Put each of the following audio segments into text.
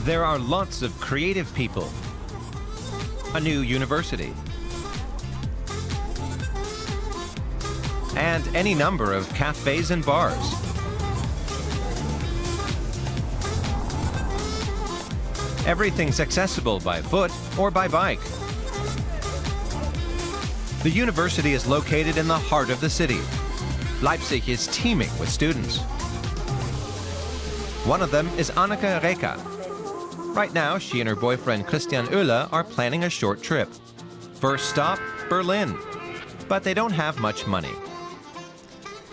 There are lots of creative people, a new university, and any number of cafes and bars. Everything's accessible by foot or by bike. The university is located in the heart of the city. Leipzig is teeming with students. One of them is Anneke Reka. Right now, she and her boyfriend Christian Oehler are planning a short trip. First stop, Berlin. But they don't have much money.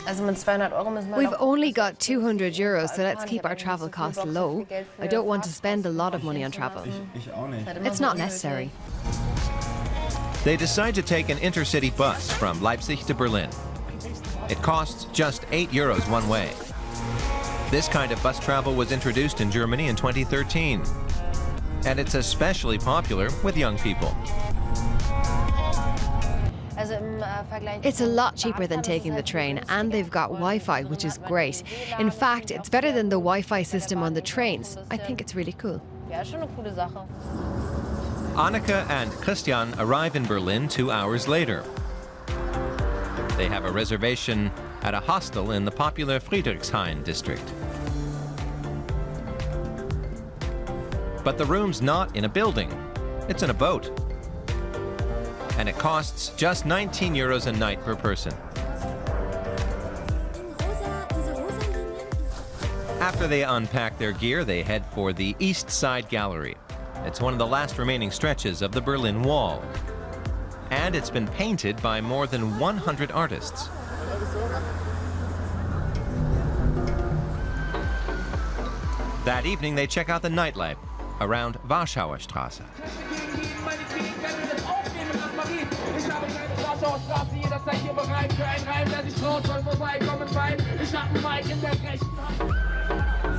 We've only got 200 euros, so let's keep our travel costs low. I don't want to spend a lot of money on travel. It's not necessary. They decide to take an intercity bus from Leipzig to Berlin. It costs just 8 euros one way. This kind of bus travel was introduced in Germany in 2013. And it's especially popular with young people. It's a lot cheaper than taking the train, and they've got Wi-Fi, which is great. In fact, it's better than the Wi-Fi system on the trains. I think it's really cool. Anneke and Christian arrive in Berlin 2 hours later. They have a reservation at a hostel in the popular Friedrichshain district. But the room's not in a building, it's in a boat. And it costs just 19 euros a night per person. After they unpack their gear, they head for the East Side Gallery. It's one of the last remaining stretches of the Berlin Wall. And it's been painted by more than 100 artists. That evening, they check out the nightlife around Warschauer Straße.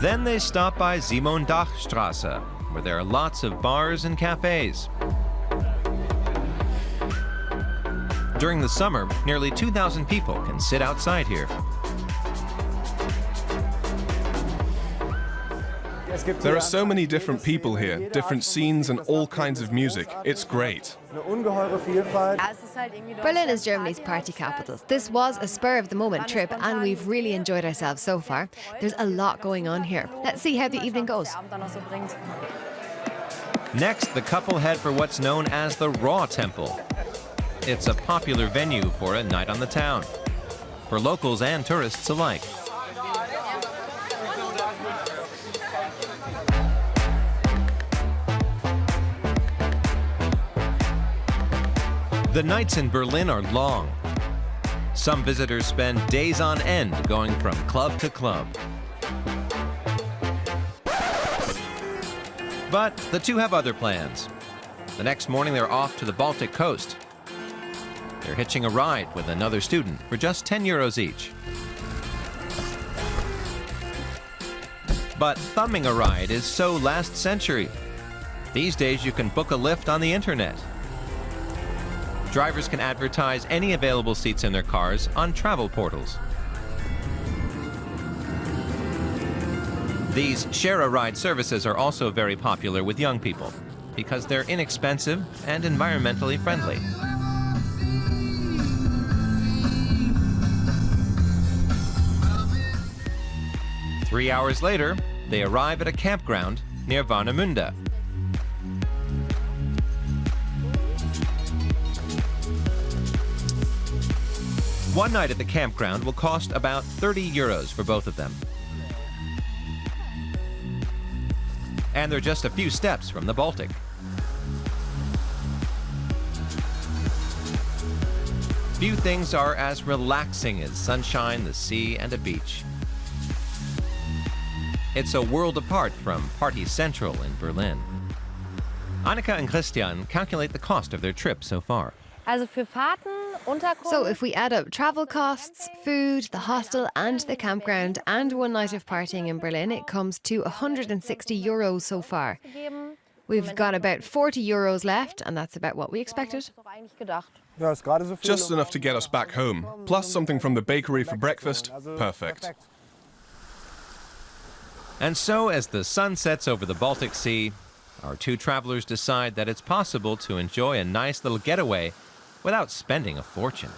Then they stop by Simondachstraße, where there are lots of bars and cafes. During the summer, nearly 2,000 people can sit outside here. There are so many different people here, different scenes and all kinds of music. It's great. Berlin is Germany's party capital. This was a spur-of-the-moment trip, and we've really enjoyed ourselves so far. There's a lot going on here. Let's see how the evening goes. Next, the couple head for what's known as the Raw Temple. It's a popular venue for a night on the town, for locals and tourists alike. The nights in Berlin are long. Some visitors spend days on end going from club to club. But the two have other plans. The next morning they're off to the Baltic coast. They're hitching a ride with another student for just 10 euros each. But thumbing a ride is so last century. These days you can book a lift on the internet. Drivers can advertise any available seats in their cars on travel portals. These share-a-ride services are also very popular with young people because they're inexpensive and environmentally friendly. Three hours later, they arrive at a campground near Warnemünde. One night at the campground will cost about 30 euros for both of them. And they're just a few steps from the Baltic. Few things are as relaxing as sunshine, the sea, and a beach. It's a world apart from Party Central in Berlin. Anneke and Christian calculate the cost of their trip so far. So if we add up travel costs, food, the hostel and the campground and one night of partying in Berlin, it comes to 160 euros so far. We've got about 40 euros left, and that's about what we expected. Just enough to get us back home, plus something from the bakery for breakfast. Perfect. And so, as the sun sets over the Baltic Sea, our two travelers decide that it's possible to enjoy a nice little getaway without spending a fortune.